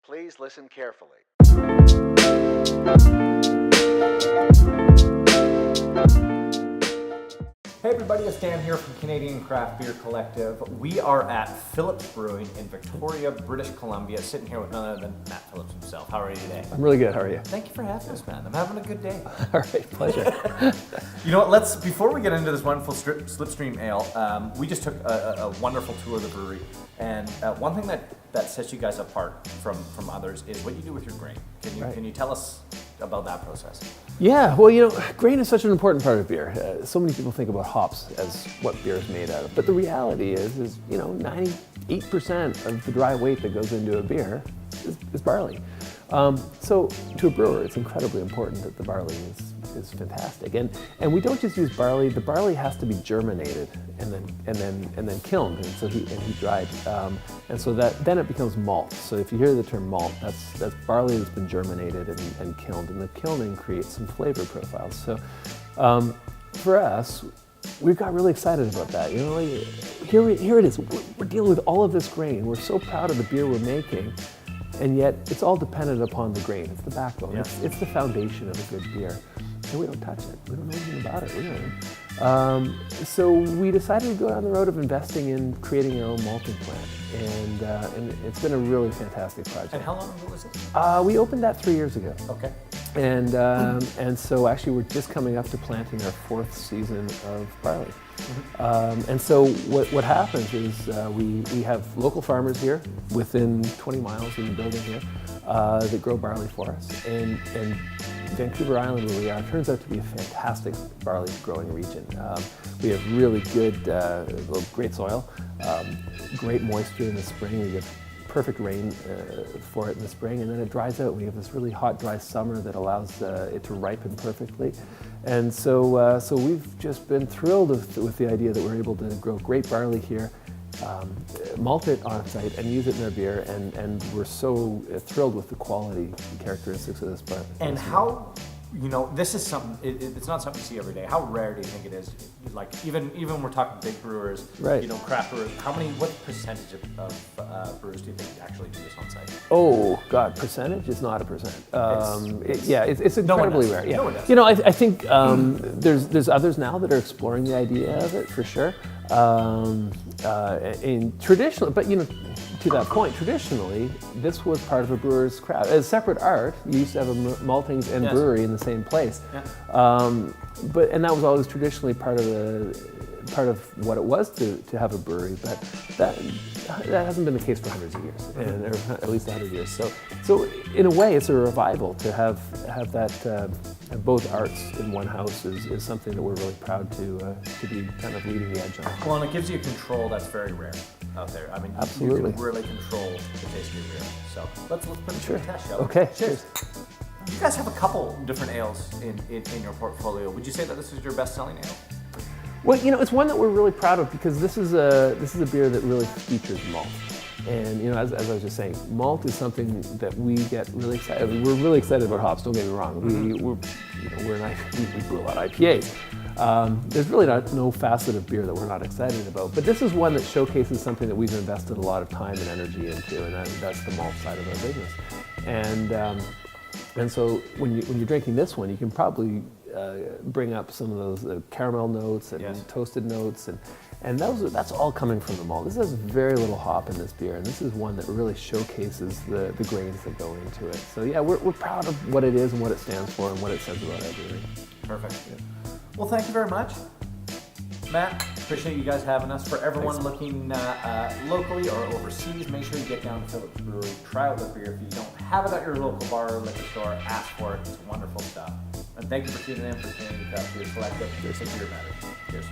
Please listen carefully. Hey everybody, it's Dan here from Canadian Craft Beer Collective. We are at Phillips Brewing in Victoria, British Columbia, sitting here with none other than Matt Phillips himself. How are you today? I'm really good. How are you? Thank you for having us, man. I'm having a good day. All right, pleasure. You know what, before we get into this wonderful Slipstream Ale, we just took a wonderful tour of the brewery, and one thing that sets you guys apart from others is what you do with your grain. Can you tell us about that process? Yeah, well, grain is such an important part of beer. So many people think about hops as what beer is made out of, but the reality is 98% of the dry weight that goes into a beer is barley. So to a brewer, it's incredibly important that the barley is fantastic, and we don't just use barley. The barley has to be germinated and then kilned, and so heat dried, and so then it becomes malt. So if you hear the term malt, that's barley that's been germinated and kilned, and the kilning creates some flavor profiles. So for us, we've got really excited about that. Here it is. We're dealing with all of this grain. We're so proud of the beer we're making. And yet, it's all dependent upon the grain. It's the backbone. Yeah. It's the foundation of a good beer. And we don't touch it. We don't know anything about it, really. So we decided to go down the road of investing in creating our own malting plant. And it's been a really fantastic project. And how long ago was it? We opened that 3 years ago. Okay. And so actually we're just coming up to planting our 4th season of barley. Mm-hmm. And so what happens is we have local farmers here within 20 miles of the building here that grow barley for us. And Vancouver Island, where we are, turns out to be a fantastic barley growing region. We have really good, great soil, great moisture in the spring. We get perfect rain for it in the spring, and then it dries out. We have this really hot, dry summer that allows it to ripen perfectly. And so we've just been thrilled with the idea that we're able to grow great barley here, malt it on site, and use it in our beer. And we're so thrilled with the quality and characteristics of this barley. And how, this is something, it's not something you see every day. How rare do you think it is? Like, even when we're talking big brewers, right. Craft brewers, what percentage of brewers do you think actually do this on site? Oh, God, percentage is not a percent. It's incredibly rare. Yeah. No one does. I think there's others now that are exploring the idea of it, for sure. And traditionally, but to that point, traditionally, this was part of a brewer's craft. As separate art, you used to have a maltings and brewery in the same place. Yeah. And that was always traditionally part of what it was to have a brewery, but that hasn't been the case for hundreds of years, or at least 100 years. So in a way, it's a revival to have that both arts in one house is something that we're really proud to be kind of leading the edge on. Well, and it gives you control that's very rare out there. I mean, absolutely. You can really control the taste of your beer. So let's put it to a test, shall we? Okay. Cheers. You guys have a couple different ales in your portfolio. Would you say that this is your best-selling ale? Well, it's one that we're really proud of because this is a beer that really features malt. And as I was just saying, malt is something that we get really excited. We're really excited about hops. Don't get me wrong. We brew a lot of IPAs. There's really no facet of beer that we're not excited about. But this is one that showcases something that we've invested a lot of time and energy into, and that's the malt side of our business. And so when you're drinking this one, you can probably bring up some of those caramel notes and toasted notes, and that's all coming from the malt. This has very little hop in this beer, and this is one that really showcases the grains that go into it. So yeah, we're proud of what it is and what it stands for and what it says about our brewery. Perfect. Yeah. Well, thank you very much, Matt. Appreciate you guys having us. For everyone looking locally or overseas, make sure you get down to Phillips Brewery, try out the beer. If you don't have it at your local bar or liquor store, ask for it. It's wonderful stuff. And thank you for tuning in for Canadian Craft Beer Collective. Cheers. Beer matters. Cheers.